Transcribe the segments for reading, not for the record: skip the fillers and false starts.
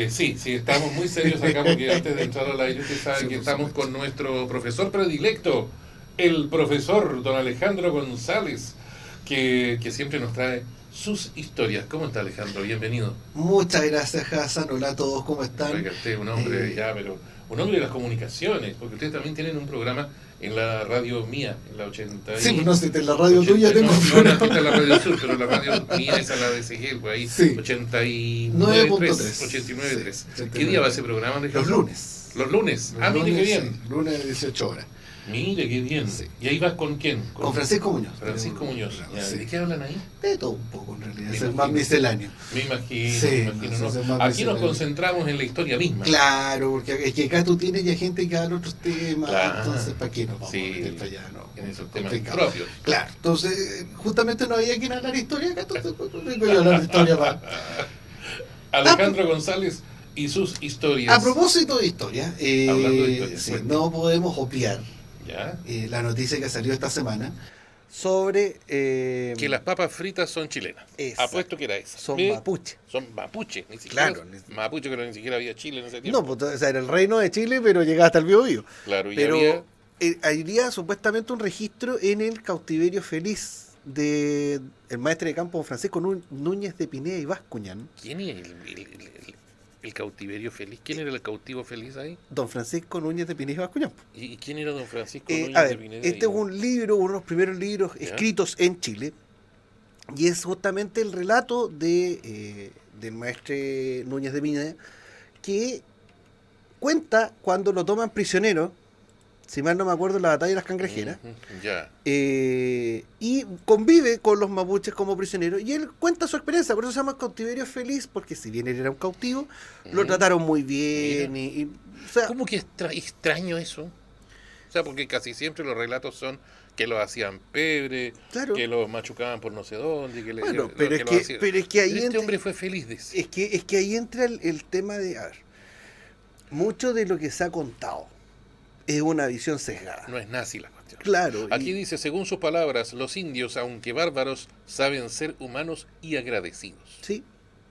Sí, estamos muy serios acá porque antes de entrar al aire usted sabe que estamos con nuestro profesor predilecto, el profesor don Alejandro González, que siempre nos trae sus historias. ¿Cómo está, Alejandro? Bienvenido. Muchas gracias, Hassan. Hola a todos, ¿cómo están? Oiga, usted es un hombre pero un hombre de las comunicaciones, porque ustedes también tienen un programa en la radio mía, en la 80 Sí, pues no sé, en la radio tuya tengo un no, aquí está la radio sur, pero la radio mía es a la de Seguel, pues ahí, sí. 89.3. 89.3. Sí, ¿qué día va ese programa, Alejandro? Los lunes. Los lunes. Mire qué bien. Sí, lunes de 18 horas. Mire qué bien. Sí. ¿Y ahí vas con quién? Con Francisco Muñoz. Francisco Muñoz. Sí. ¿De qué hablan ahí? De todo un poco, en realidad. Es el más misceláneo. Me imagino, sí, me imagino. ¿No? Aquí nos concentramos en la historia misma. Claro, porque es que acá tú tienes ya gente que habla otros temas, claro. Entonces, ¿para qué nos vamos a meter para allá? No, en esos temas propios. Claro, entonces, justamente no había quien hablar historia acá, entonces, vengo yo a hablar de historia para... Alejandro González y sus historias. A propósito de historia, hablando de historia, sí, no podemos obviar ¿ya? La noticia que salió esta semana sobre... que las papas fritas son chilenas. Exacto. Apuesto que era esa. Son mapuche. Son mapuche, ni siquiera. Claro. Mapuche, pero ni siquiera había Chile en ese tiempo. No, pues, o sea, era el reino de Chile, pero llegaba hasta el Biobío. Claro, y pero había supuestamente un registro en el cautiverio feliz de el maestre de campo Francisco Núñez de Pineda y Bascuñán. ¿Quién es el cautiverio feliz? ¿Quién era el cautivo feliz ahí? Don Francisco Núñez de Pineda y Bascuñán. ¿Y quién era don Francisco Núñez de Pineda? Este es un libro, uno de los primeros libros escritos en Chile, y es justamente el relato de del maestre Núñez de Pineda, que cuenta cuando lo toman prisionero, si mal no me acuerdo, en la batalla de las Cangrejeras, y convive con los mapuches como prisionero, y él cuenta su experiencia, por eso se llama Cautiverio Feliz, porque si bien él era un cautivo, lo trataron muy bien, o sea, ¿cómo que extraño eso? O sea, porque casi siempre los relatos son que lo hacían pebre, claro, que lo machucaban por no sé dónde, que bueno, pero es que ahí este hombre fue feliz de eso. Es que ahí entra el tema de, a ver, mucho de lo que se ha contado es una visión sesgada. No es nazi la cuestión. Claro. Aquí dice, según sus palabras, los indios, aunque bárbaros, saben ser humanos y agradecidos. Sí.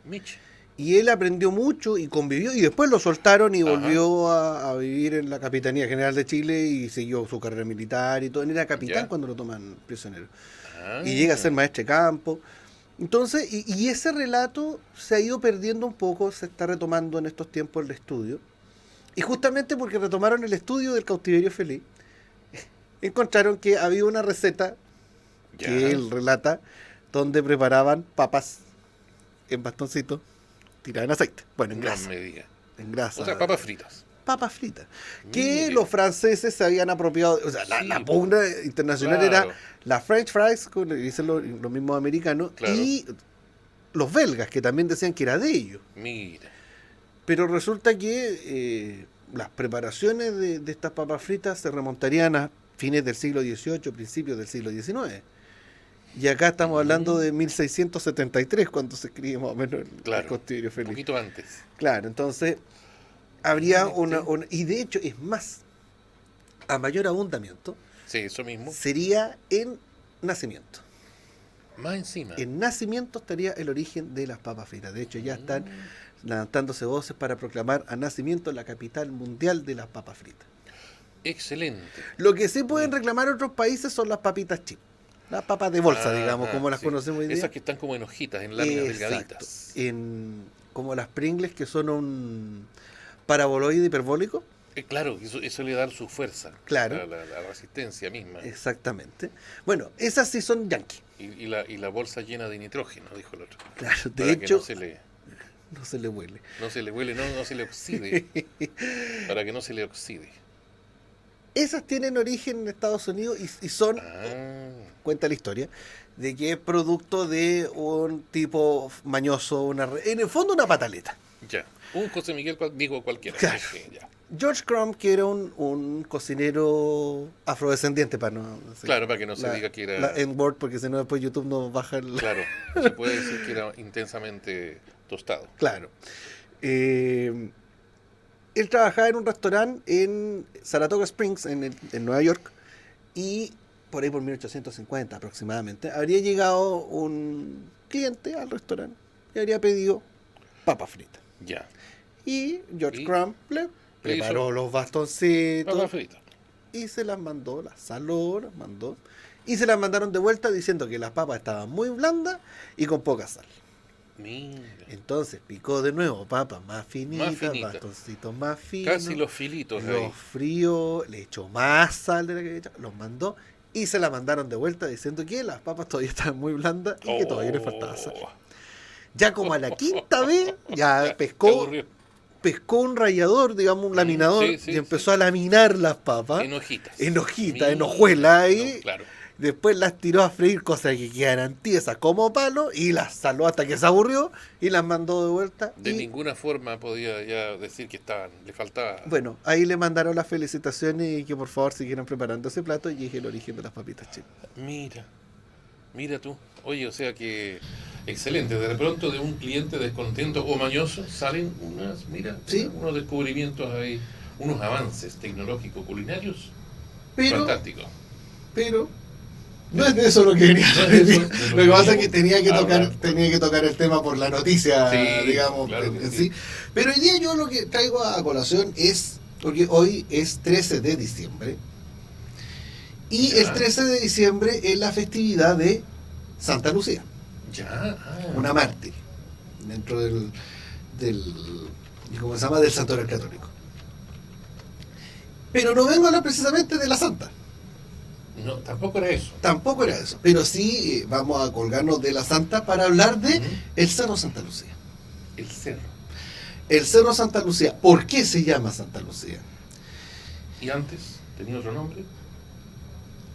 Mitch. Y él aprendió mucho y convivió, y después lo soltaron y volvió a vivir en la Capitanía General de Chile y siguió su carrera militar y todo. Él era capitán cuando lo toman prisionero. Y llega a ser maestre de campo. Entonces, y ese relato se ha ido perdiendo un poco, se está retomando en estos tiempos el estudio. Y justamente porque retomaron el estudio del cautiverio feliz, encontraron que había una receta que él relata, donde preparaban papas en bastoncitos, tiradas en aceite. Bueno, en grasa. No me diga. En grasa. O sea, papas fritas. Papas fritas. Que los franceses se habían apropiado. O sea, la pugna internacional era la French fries, como dicen los mismos americanos, y los belgas, que también decían que era de ellos. Mira. Pero resulta que las preparaciones de estas papas fritas se remontarían a fines del siglo XVIII, principios del siglo XIX. Y acá estamos hablando de 1673, cuando se escribe más o menos el Cautiverio Feliz. Un poquito antes. Claro, entonces habría una... Y de hecho, es más, a mayor abundamiento, sí, eso mismo, sería en nacimiento. Más encima. En nacimiento estaría el origen de las papas fritas. De hecho, ya están levantándose voces para proclamar a Nacimiento la capital mundial de las papas fritas. Excelente. Lo que sí pueden reclamar otros países son las papitas chip. Las papas de bolsa, digamos, como las conocemos hoy día. Esas que están como en hojitas, en láminas delgaditas. Como las Pringles, que son un paraboloide hiperbólico. Claro, eso le da su fuerza. Claro. La resistencia misma. Exactamente. Bueno, esas sí son yanqui. Y la bolsa llena de nitrógeno, dijo el otro. Claro, de hecho... No se le huele. No se le oxide. Para que no se le oxide. Esas tienen origen en Estados Unidos y son, cuenta la historia, de que es producto de un tipo mañoso, en el fondo una pataleta. Ya, un José Miguel, digo cualquiera. Claro. Ya. George Crumb, que era un cocinero afrodescendiente, para no... Claro, para que no se diga que era... La N-word, porque si no después YouTube nos baja el... Claro, se puede decir que era intensamente tostado. Claro. Él trabajaba en un restaurante en Saratoga Springs, en Nueva York, y por ahí por 1850 aproximadamente, habría llegado un cliente al restaurante y habría pedido papas fritas. Ya. Y George Crumb preparó los bastoncitos y se las mandó, las saló, las mandó. Y se las mandaron de vuelta diciendo que las papas estaban muy blandas y con poca sal. Mira. Entonces picó de nuevo papas más finitas, bastoncitos más finos. Casi los filitos. Los fríos, le echó más sal de la que le echó, los mandó y se las mandaron de vuelta diciendo que las papas todavía estaban muy blandas y que todavía le faltaba sal. Ya como a la quinta vez, ya pescó un rallador, digamos, un laminador, y empezó a laminar las papas. En hojitas, en hojuelas, y claro. Después las tiró a freír, cosas que quedaran tiesas como palo, y las saló hasta que se aburrió, y las mandó de vuelta. De ninguna forma podía ya decir que le faltaba. Bueno, ahí le mandaron las felicitaciones y que por favor siguieran preparando ese plato, y es el origen de las papitas chinas. Mira tú. Oye, o sea que excelente. De pronto de un cliente descontento o mañoso salen unos descubrimientos ahí, unos avances tecnológicos culinarios fantásticos. Pero no es de eso lo que quería decir. Lo que pasa es que tenía que tocar el tema por la noticia, digamos, claro en sí. Pero hoy día yo lo que traigo a colación es, porque hoy es 13 de diciembre, y el 13 de diciembre es la festividad de Santa Lucía. Una mártir dentro del ¿cómo se llama? Del santuario católico. Pero no vengo a hablar precisamente de la santa. No, tampoco era eso. Pero sí vamos a colgarnos de la santa para hablar de el Cerro Santa Lucía. El Cerro Santa Lucía. ¿Por qué se llama Santa Lucía? ¿Y antes tenía otro nombre?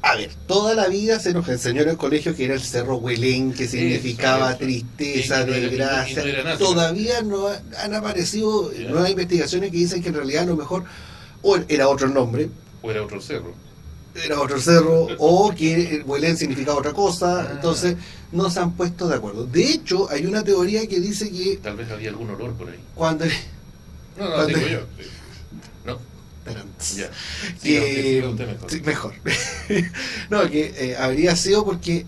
A ver, toda la vida se nos enseñó en el colegio que era el Cerro Huelén, que significaba tristeza, desgracia. Todavía no han aparecido nuevas investigaciones que dicen que en realidad a lo mejor o era otro nombre. O era otro cerro. O que Huelén significaba otra cosa. Entonces no se han puesto de acuerdo. De hecho, hay una teoría que dice que tal vez había algún olor por ahí. Digo yo. No. Ya. Mejor. Que habría sido porque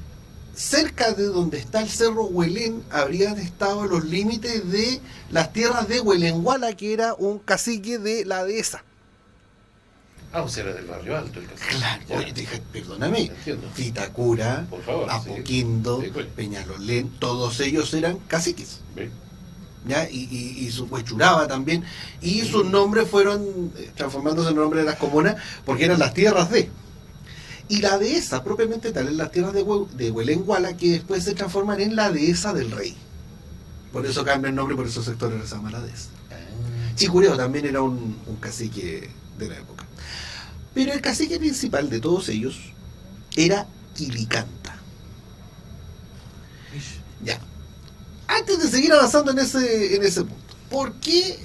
cerca de donde está el Cerro Huelén habrían estado los límites de las tierras de Huelenguala, que era un cacique de la dehesa. O sea, era del barrio alto el cacique. Claro, oye, perdóname, Vitacura, Apoquindo, Peñalolén, todos ellos eran caciques. ¿Ya? Y su Huechuraba también, y sus nombres fueron transformándose en nombres de las comunas porque eran las tierras de. Y la dehesa propiamente tal es las tierras de Huelenguala, que después se transforman en la dehesa del rey. Por eso cambia el nombre, por esos sectores se llama la dehesa. Chicureo también era un cacique de la época. Pero el cacique principal de todos ellos era Quilicanta. Ya. Antes de seguir avanzando en ese punto, ¿por qué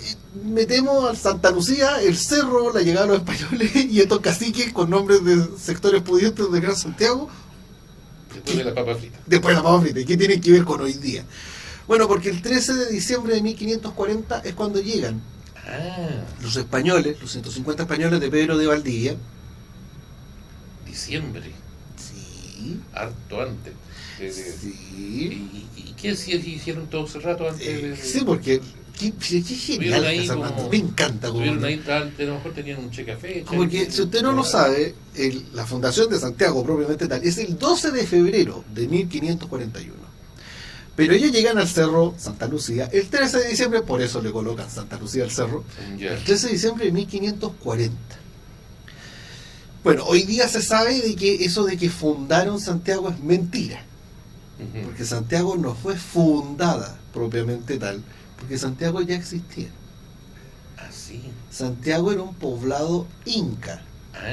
metemos al Santa Lucía, el cerro, la llegada de los españoles y estos caciques con nombres de sectores pudientes de Gran Santiago? Después de la papa frita. ¿Y qué tiene que ver con hoy día? Bueno, porque el 13 de diciembre de 1540 es cuando llegan los españoles, los 150 españoles de Pedro de Valdivia. Diciembre. Sí. Harto antes. Sí. ¿Y qué hicieron todo ese rato antes? Sí, porque qué genial ahí me encanta. Ahí, a lo mejor tenían un cheque. Porque si usted no lo sabe, la fundación de Santiago propiamente tal es el 12 de febrero de 1541. Pero ellos llegan al Cerro Santa Lucía el 13 de diciembre, por eso le colocan Santa Lucía al cerro, el 13 de diciembre de 1540. Bueno, hoy día se sabe de que eso de que fundaron Santiago es mentira. Porque Santiago no fue fundada propiamente tal, porque Santiago ya existía. ¿Sí? Santiago era un poblado inca,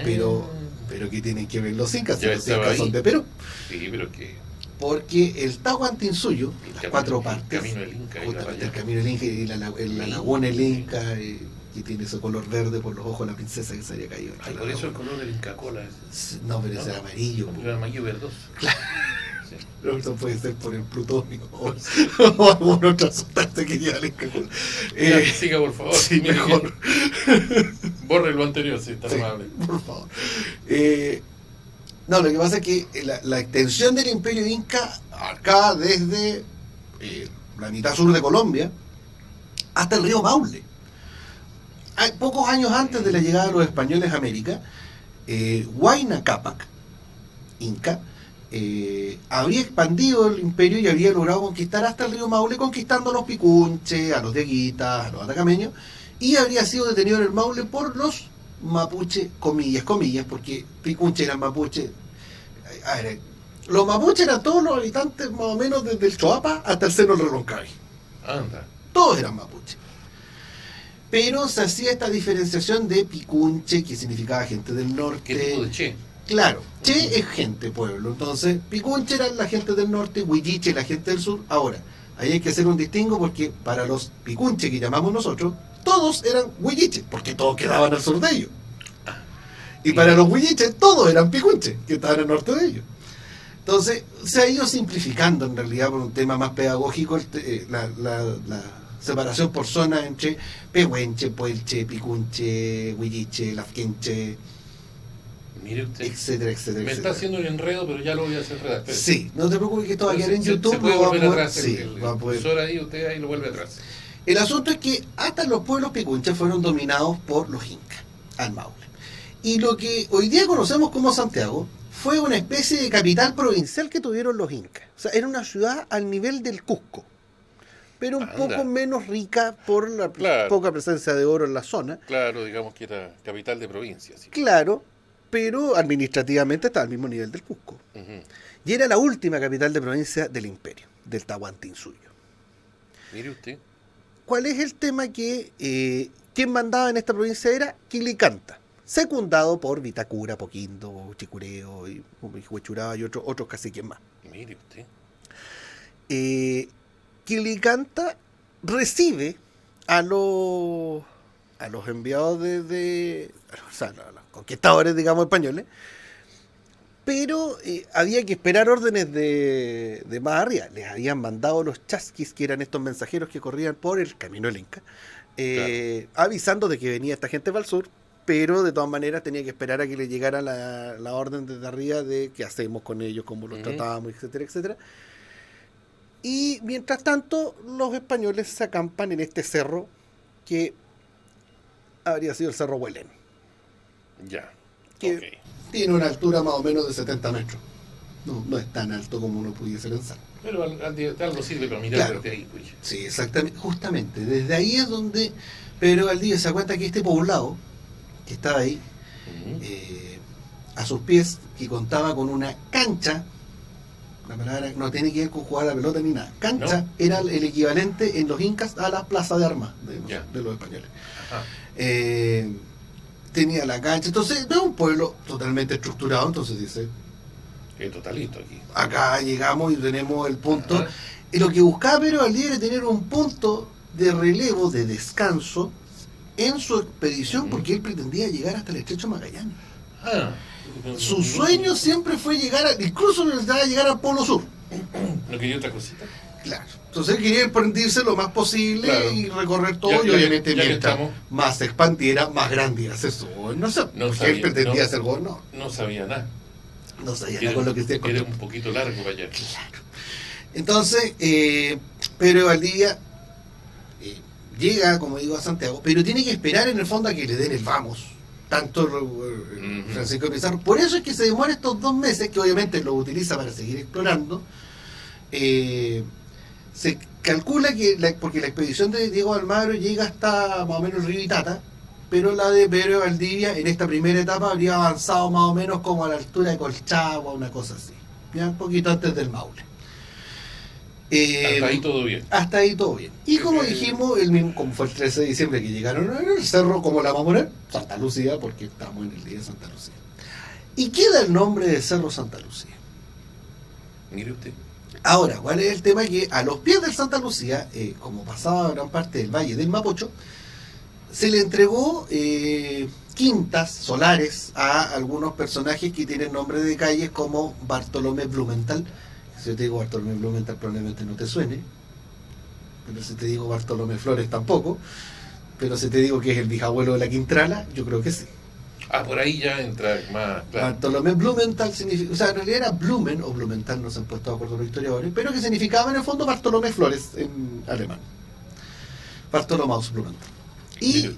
pero ¿qué tienen que ver los incas? Los incas son de Perú. Sí, pero que... Porque el Tahuantinsuyo, las cuatro partes, el camino del Inca, el camino del Inca y la laguna del Inca, que tiene ese color verde por los ojos de la princesa que se había caído. Por eso el color del Inca Cola. No, pero ese era amarillo. Era amarillo verdoso. Claro. Sí. Pero eso puede ser por el plutonio o alguna otra sustancia que lleva el Inca Cola. Siga, por favor. Sí, mejor. Borre lo anterior, si está amable. Por favor. No, lo que pasa es que la extensión del imperio inca abarcaba desde la mitad sur de Colombia hasta el río Maule. pocos años antes de la llegada de los españoles a América, Huayna Cápac, Inca, habría expandido el imperio y habría logrado conquistar hasta el río Maule, conquistando a los picunches, a los diaguitas, a los atacameños, y habría sido detenido en el Maule por los mapuche, comillas, porque picunche eran mapuche. A ver, los mapuches eran todos los habitantes más o menos desde el Choapa hasta el seno del Roncavi. Anda. Todos eran mapuches. Pero se hacía esta diferenciación de picunche, que significaba gente del norte. ¿Qué tipo de che? Claro, che es gente, pueblo. Entonces, picunche eran la gente del norte, huilliche la gente del sur. Ahora, ahí hay que hacer un distingo porque para los picunche que llamamos nosotros, todos eran huilliches, porque todos quedaban al sur de ellos. Y para los huilliches, todos eran picunches, que estaban al norte de ellos. Entonces, se ha ido simplificando en realidad por un tema más pedagógico la separación por zona entre pehuenche, puelche, picunche, huilliche, lafquenche, mire usted, etcétera. Me está haciendo un enredo, pero ya lo voy a hacer redar. Sí, no te preocupes que esto va a quedar en YouTube. Se puede volver atrás. Sí, va a poder. Profesor ahí, usted ahí lo vuelve atrás. El asunto es que hasta los pueblos picunches fueron dominados por los incas, al Maule. Y lo que hoy día conocemos como Santiago fue una especie de capital provincial que tuvieron los incas. O sea, era una ciudad al nivel del Cusco, pero un poco menos rica por la poca presencia de oro en la zona. Claro, digamos que era capital de provincia. Sí. Claro, pero administrativamente estaba al mismo nivel del Cusco. Y era la última capital de provincia del imperio, del Tahuantinsuyo. Mire usted. ¿Cuál es el tema? Que quien mandaba en esta provincia era Quilicanta, secundado por Vitacura, Poquindo, Chicureo, y Huechuraba y otros caciques más. Mire usted. Quilicanta recibe a los enviados o sea, a los conquistadores, digamos, españoles, pero había que esperar órdenes de más arriba. Les habían mandado los chasquis, que eran estos mensajeros que corrían por el camino del Inca, avisando de que venía esta gente para el sur, pero de todas maneras tenía que esperar a que le llegara la orden desde arriba de qué hacemos con ellos, cómo los tratábamos, etcétera, etcétera. Y mientras tanto, los españoles se acampan en este cerro que habría sido el Cerro Huelén. Ya. Que tiene una altura más o menos de 70 metros. No es tan alto como uno pudiese pensar. Pero algo sirve para mirar desde ahí, pues. Sí, exactamente. Justamente, desde ahí es donde Pedro Valdivia se da cuenta que este poblado, que estaba ahí, a sus pies, que contaba con una cancha. La palabra no tiene que ver con jugar a la pelota ni nada. Cancha era el equivalente en los incas a la plaza de armas de los españoles. Tenía la cancha. Entonces, es un pueblo totalmente estructurado. Entonces dice: es totalito aquí. Acá llegamos y tenemos el punto. Y lo que buscaba Pedro Valdivia era tener un punto de relevo, de descanso en su expedición, porque él pretendía llegar hasta el Estrecho Magallanes. Su sueño siempre fue incluso necesitaba llegar al Polo Sur. ¿No quería otra cosita? Claro. Entonces él quería expandirse lo más posible y recorrer todo, y obviamente mientras más se expandiera, más grande iba a ser su gobernación. Porque él pretendía ser gobernador. No sabía nada. No sabía nada con lo que usted contó. Era un poquito largo para allá. Claro. Entonces, Pedro Valdivia llega, como digo, a Santiago, pero tiene que esperar en el fondo a que le den el vamos. Tanto Francisco de Pizarro. Por eso es que se demora estos 2 meses, que obviamente lo utiliza para seguir explorando. Se calcula que, porque la expedición de Diego Almagro llega hasta más o menos el río Itata, pero la de Pedro Valdivia en esta primera etapa habría avanzado más o menos como a la altura de Colchagua, una cosa así, ya un poquito antes del Maule. Hasta ahí todo bien. Hasta ahí todo bien. Y como dijimos, como fue el 13 de diciembre que llegaron en el cerro, como la vamos a poner, Santa Lucía, porque estamos en el día de Santa Lucía. ¿Y queda el nombre de Cerro Santa Lucía? Mire usted. Ahora, ¿cuál es el tema? Que a los pies del Santa Lucía, como pasaba gran parte del Valle del Mapocho, se le entregó quintas solares a algunos personajes que tienen nombre de calles, como Bartolomé Blumenthal. Si yo te digo Bartolomé Blumenthal, probablemente no te suene, pero si te digo Bartolomé Flores tampoco, pero si te digo que es el bisabuelo de la Quintrala, yo creo que sí. Por ahí ya entra más claro. Bartolomé Blumenthal significa, o sea, en realidad era Blumen o Blumenthal, no se han puesto de acuerdo los historiadores, pero que significaba en el fondo Bartolomé Flores en alemán. Bartolomaus Blumenthal. Y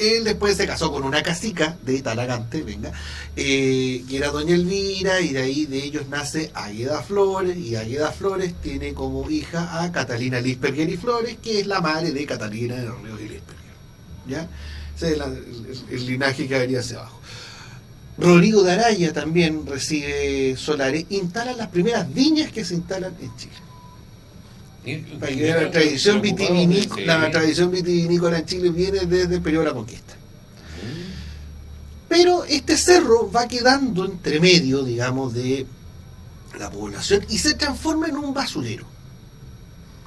Él después se casó con una cacica de Talagante, que era doña Elvira, y de ahí de ellos nace Águeda Flores, y Águeda Flores tiene como hija a Catalina Lisperger y Flores, que es la madre de Catalina de los Ríos y Lisperger. ¿Ya? Ese es el linaje que habría hacia abajo. Rodrigo de Araya también recibe solares, instala las primeras viñas que se instalan en Chile. La tradición vitivinícola en Chile viene desde el periodo de la conquista. Pero este cerro va quedando entre medio, digamos, de la población y se transforma en un basurero.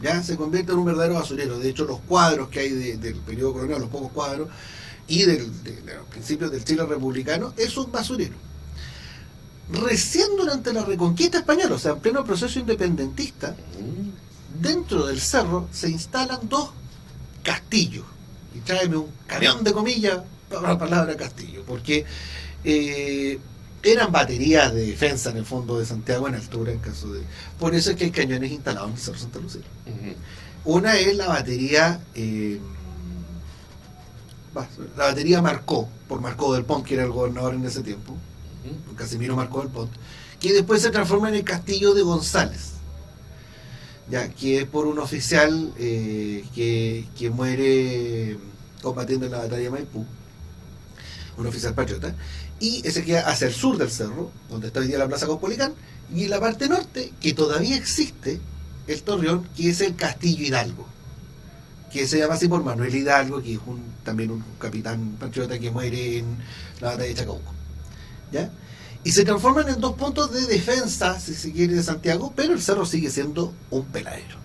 Ya se convierte en un verdadero basurero. De hecho, los cuadros que hay del periodo colonial, los pocos cuadros, y de los principios del Chile republicano, es un basurero. Recién durante la Reconquista española, o sea, en pleno proceso independentista, dentro del cerro se instalan 2 castillos. Y tráeme un camión de comillas para la palabra castillo, porque eran baterías de defensa en el fondo de Santiago en altura, en caso de. Por eso es que hay cañones instalados en el Cerro Santa Lucía. Una es la batería Marcó, por Marcó del Pont, que era el gobernador en ese tiempo, Casimiro Marcó del Pont, que después se transforma en el castillo de González, ya que es por un oficial que muere combatiendo en la batalla de Maipú, un oficial patriota, y ese queda hacia el sur del cerro, donde está hoy día la Plaza Caupolicán, y en la parte norte, que todavía existe el torreón, que es el Castillo Hidalgo, que se llama así por Manuel Hidalgo, que es también un capitán patriota que muere en la batalla de Chacabuco, ¿ya? Y se transforman en 2 puntos de defensa, si se quiere, de Santiago, pero el cerro sigue siendo un peladero.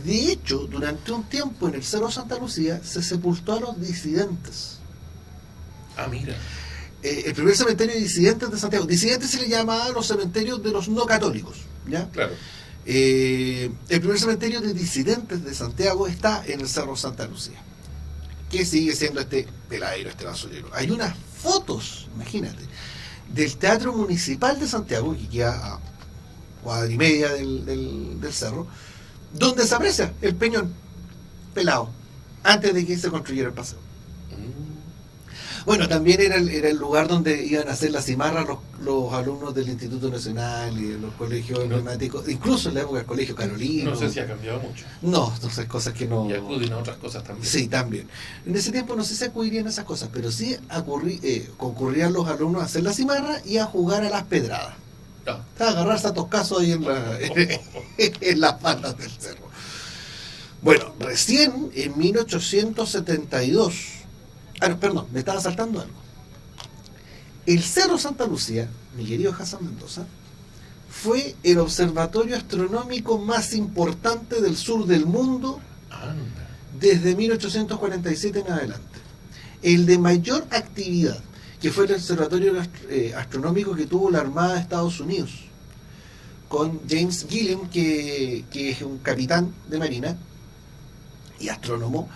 De hecho, durante un tiempo en el Cerro Santa Lucía se sepultó a los disidentes. Ah, mira. El primer cementerio de disidentes de Santiago. Disidentes se le llamaba a los cementerios de los no católicos, ¿ya? Claro. El primer cementerio de disidentes de Santiago está en el Cerro Santa Lucía, que sigue siendo este peladero, este basurero. Hay unas fotos, imagínate, del Teatro Municipal de Santiago, que queda a cuadra y media del cerro, donde se aprecia el peñón pelado, antes de que se construyera el paseo. Bueno, también era el lugar donde iban a hacer la cimarra los alumnos del Instituto Nacional y de los colegios emblemáticos, incluso en la época del Colegio Carolino. No sé si ha cambiado mucho. No sé, cosas que no. Y acuden a otras cosas también. Sí, también. En ese tiempo no sé si acudirían a esas cosas, pero sí concurrían los alumnos a hacer la cimarra y a jugar a las pedradas. Ah. A agarrarse a toscazos ahí en las faldas del cerro. Bueno, recién en 1872. Perdón, me estaba saltando algo. El Cerro Santa Lucía, mi querido Hassan Mendoza, fue el observatorio astronómico más importante del sur del mundo desde 1847 en adelante. El de mayor actividad, que fue el observatorio astronómico que tuvo la Armada de Estados Unidos, con James Gilliam, que es un capitán de marina y astrónomo,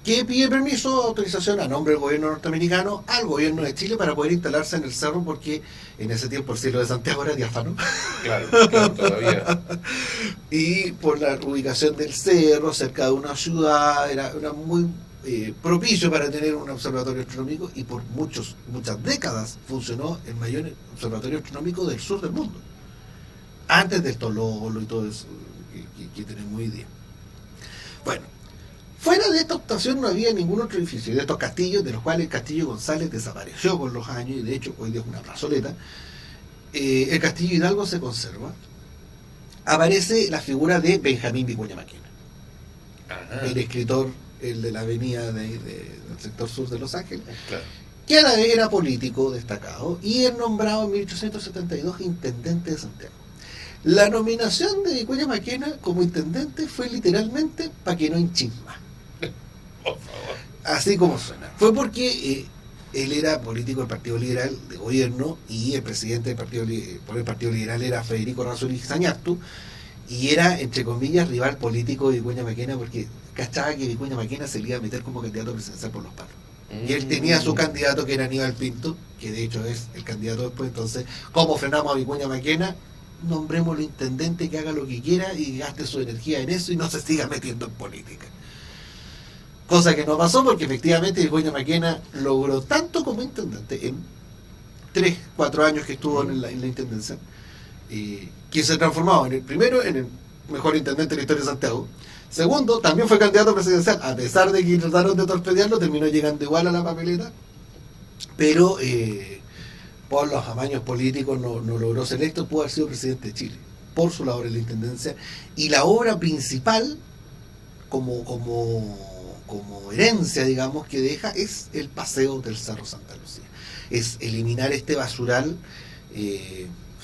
que pide permiso, autorización a nombre del gobierno norteamericano al gobierno de Chile para poder instalarse en el cerro, porque en ese tiempo el cielo de Santiago era diáfano. Claro, todavía. Y por la ubicación del cerro, cerca de una ciudad, era muy propicio para tener un observatorio astronómico, y por muchas décadas funcionó el mayor observatorio astronómico del sur del mundo, antes del Tololo y todo eso que tenemos hoy día. Bueno, fuera de esta estación no había ningún otro edificio de estos castillos, de los cuales el Castillo González desapareció con los años, y de hecho hoy día es una plazoleta. El Castillo Hidalgo se conserva. Aparece la figura de Benjamín Vicuña Maquena, el escritor, el de la avenida del sector sur de Los Ángeles, claro, que a la vez era político destacado y es nombrado en 1872 intendente de Santiago. La nominación de Vicuña Maquena como intendente fue literalmente para que no enchisma. por favor. Así como suena. Fue porque él era político del Partido Liberal de gobierno, y el presidente del Partido Liberal era Federico Razzoli Zañartu, y era, entre comillas, rival político de Vicuña Maquena, porque cachaba que Vicuña Maquena se le iba a meter como candidato presidencial por los palos. Y él tenía su candidato, que era Aníbal Pinto, que de hecho es el candidato después. Entonces, ¿cómo frenamos a Vicuña Maquena? Nombrémoslo intendente, que haga lo que quiera y gaste su energía en eso y no se siga metiendo en política. Cosa que no pasó porque efectivamente Vicuña Maquena logró tanto como intendente en 3-4 años que estuvo en la intendencia, que se transformó en el primero en el mejor intendente de la historia de Santiago. Segundo, también fue candidato presidencial, a pesar de que trataron de torpedearlo, terminó llegando igual a la papeleta, pero por los amaños políticos no logró ser electo. Pudo haber sido presidente de Chile por su labor en la intendencia, y la obra principal como herencia, digamos, que deja es el paseo del Cerro Santa Lucía. Es eliminar este basural,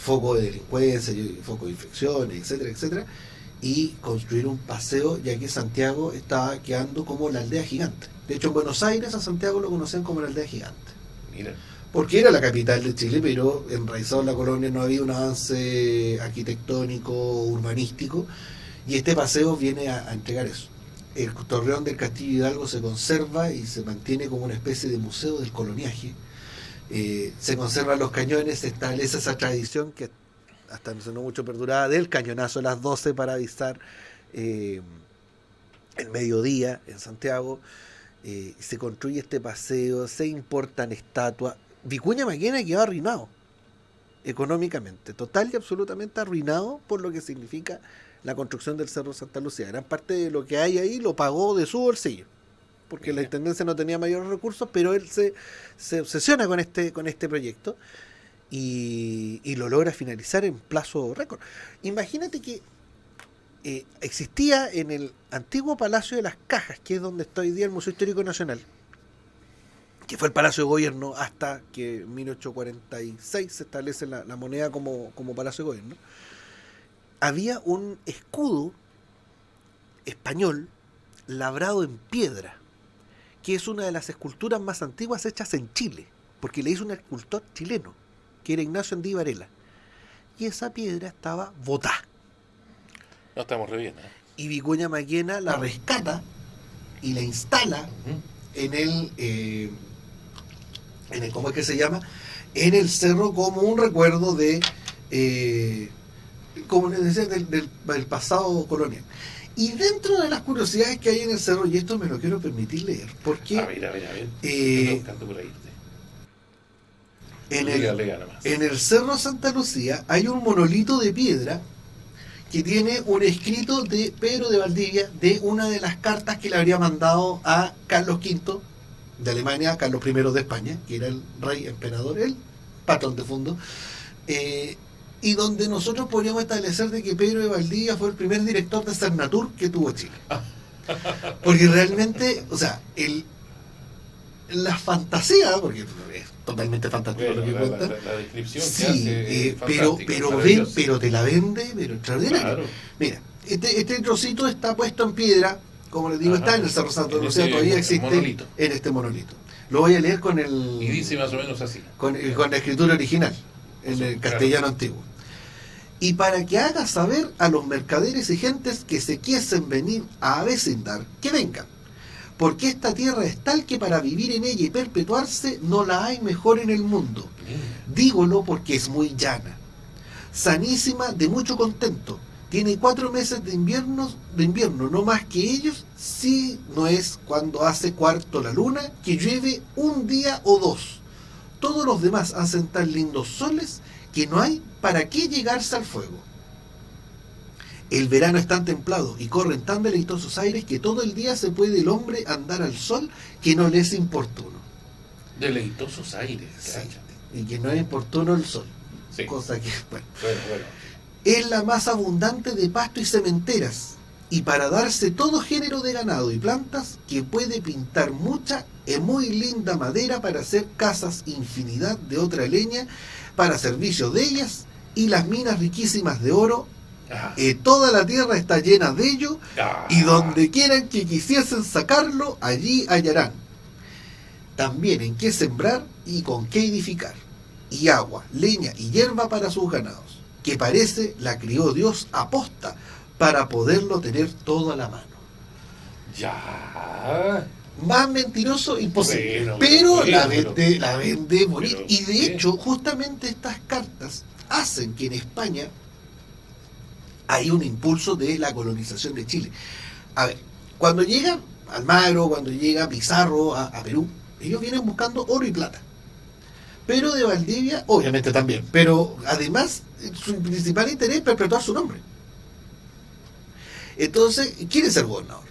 foco de delincuencia, foco de infecciones, etcétera, etcétera, y construir un paseo, ya que Santiago estaba quedando como la aldea gigante. De hecho, en Buenos Aires a Santiago lo conocían como la aldea gigante. Mira. Porque era la capital de Chile, pero enraizado en la colonia no había un avance arquitectónico, urbanístico, y este paseo viene a entregar eso. El torreón del Castillo Hidalgo se conserva y se mantiene como una especie de museo del coloniaje. Se conservan los cañones, se establece esa tradición que hasta no mucho perdurada del cañonazo a las 12 para avisar el mediodía en Santiago. Se construye este paseo, se importan estatuas. Vicuña Maquena quedó arruinado económicamente, total y absolutamente arruinado por lo que significa la construcción del Cerro Santa Lucía. Gran parte de lo que hay ahí lo pagó de su bolsillo, porque la intendencia no tenía mayores recursos, pero él se obsesiona con este proyecto y lo logra finalizar en plazo récord. Imagínate que existía en el antiguo Palacio de las Cajas, que es donde está hoy día el Museo Histórico Nacional, que fue el Palacio de Gobierno hasta que en 1846 se establece la moneda como Palacio de Gobierno. Había un escudo español labrado en piedra, que es una de las esculturas más antiguas hechas en Chile, porque le hizo un escultor chileno, que era Ignacio Andí Varela. Y esa piedra estaba botada. No, estamos re bien, Y Vicuña Maquena la rescata y la instala en el ¿cómo es que se llama? En el cerro, como un recuerdo de como les decía, del pasado colonial. Y dentro de las curiosidades que hay en el cerro, y esto me lo quiero permitir leer, porque a ver. Estoy buscando por ahí. En el Cerro Santa Lucía hay un monolito de piedra que tiene un escrito de Pedro de Valdivia, de una de las cartas que le habría mandado a Carlos V de Alemania, a Carlos I de España, que era el rey emperador, el patrón de fondo, y donde nosotros podríamos establecer de que Pedro de Valdivia fue el primer director de Cernatur que tuvo Chile. Porque realmente, o sea, la fantasía, porque es totalmente fantástico lo que cuenta. La descripción sí, que hace pero te la vende, pero extraordinario. Claro. Mira, este trocito está puesto en piedra, como les digo, está en el Cerro Santa Lucía, todavía existe en este monolito. Lo voy a leer con el... Y dice más o menos así. Con la escritura original, en el castellano antiguo. Y para que haga saber a los mercaderes y gentes que se quiesen venir a avecindar, que vengan. Porque esta tierra es tal que para vivir en ella y perpetuarse no la hay mejor en el mundo. Dígolo porque es muy llana, sanísima, de mucho contento. Tiene 4 meses de invierno, no más que ellos, si no es cuando hace cuarto la luna, que llueve un día o 2. Todos los demás hacen tan lindos soles que no hay para qué llegarse al fuego. El verano es tan templado y corren tan deleitosos aires que todo el día se puede el hombre andar al sol que no le es importuno. Deleitosos aires, sí, y que no es importuno el sol. Sí. Cosa que, bueno. Bueno. Es la más abundante de pasto y sementeras, y para darse todo género de ganado y plantas, que puede pintar mucha y muy linda madera para hacer casas, infinidad de otra leña, para servicio de ellas, y las minas riquísimas de oro. Toda la tierra está llena de ello, y donde quieran que quisiesen sacarlo, allí hallarán también en qué sembrar y con qué edificar, y agua, leña y hierba para sus ganados, que parece la crió Dios aposta para poderlo tener todo a la mano. Ya. Más mentiroso imposible. Bueno, pero la vende bonito. Y de ¿qué? hecho, justamente estas cartas hacen que en España hay un impulso de la colonización de Chile. A ver, cuando llegan Almagro, cuando llega Pizarro a Perú, ellos vienen buscando oro y plata. Pero de Valdivia, obviamente también, pero además su principal interés es perpetuar su nombre. Entonces, quiere ser gobernador.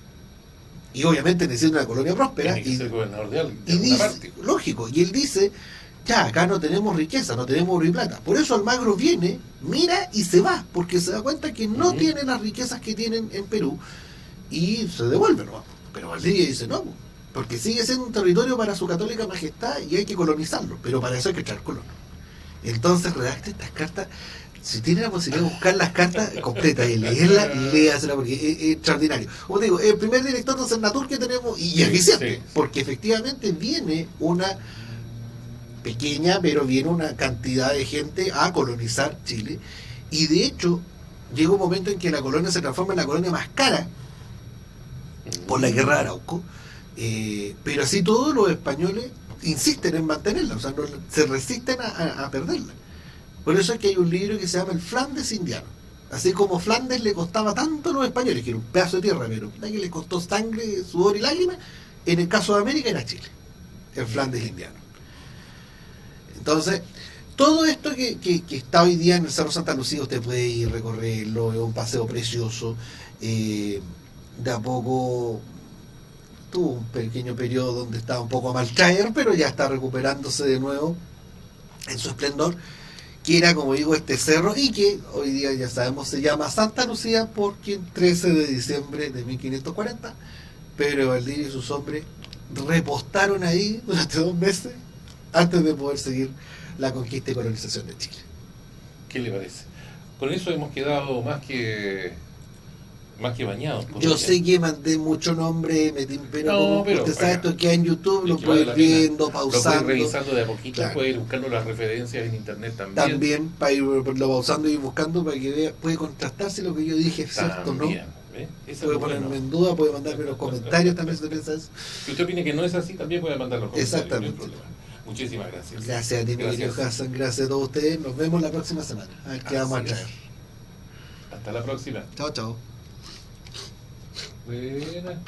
Y obviamente necesita una colonia próspera. Tiene que ser gobernador de alguien, de y alguna dice, parte. lógico, y él dice, ya, acá no tenemos riqueza, no tenemos oro y plata. Por eso Almagro viene, mira y se va, porque se da cuenta que no tiene las riquezas que tienen en Perú y se devuelve, ¿no? Pero Valdivia dice, no, porque sigue siendo un territorio para su católica majestad y hay que colonizarlo, pero para eso hay que echar colonos. Entonces redacta estas cartas. Si tiene la posibilidad de buscar las cartas completas y leerlas, léasela porque es extraordinario. Como digo, el primer director de Senatur que tenemos, y eficiente, porque efectivamente viene una pequeña, pero viene una cantidad de gente a colonizar Chile. Y de hecho, llega un momento en que la colonia se transforma en la colonia más cara por la guerra de Arauco. Pero así todos los españoles insisten en mantenerla, o sea, no, se resisten a perderla. Por eso es que hay un libro que se llama El Flandes Indiano. Así como Flandes le costaba tanto a los españoles, que era un pedazo de tierra, pero que le costó sangre, sudor y lágrimas, en el caso de América era Chile, el Flandes Indiano. Entonces, todo esto que está hoy día en el Cerro Santa Lucía, usted puede ir, recorrerlo, es un paseo precioso. De a poco tuvo un pequeño periodo donde estaba un poco a mal caer, pero ya está recuperándose de nuevo en su esplendor, que era, como digo, este cerro, y que hoy día ya sabemos se llama Santa Lucía porque el 13 de diciembre de 1540 Pedro de Valdivia y sus hombres repostaron ahí durante 2 meses antes de poder seguir la conquista y colonización de Chile. ¿Qué le parece? Con eso hemos quedado más que bañados. Yo sé que mandé mucho nombre, pero no, como pero usted sabe, esto queda en YouTube, lo puede ir viendo, pausando. Lo puede ir revisando de a poquito, claro. puede ir buscando las referencias en internet también. También, para irlo pausando y buscando, para que vea, puede contrastar si lo que yo dije es cierto o no. Puede ponerme en duda, puede mandarme los comentarios también si usted piensa eso. Si usted opina que no es así, también puede mandar los comentarios. Exactamente. Muchísimas gracias. Gracias a ti, mi querido Hassan, gracias a todos ustedes. Nos vemos la próxima semana. A ver qué vamos a traer. Hasta la próxima. Chao, chao. Buena.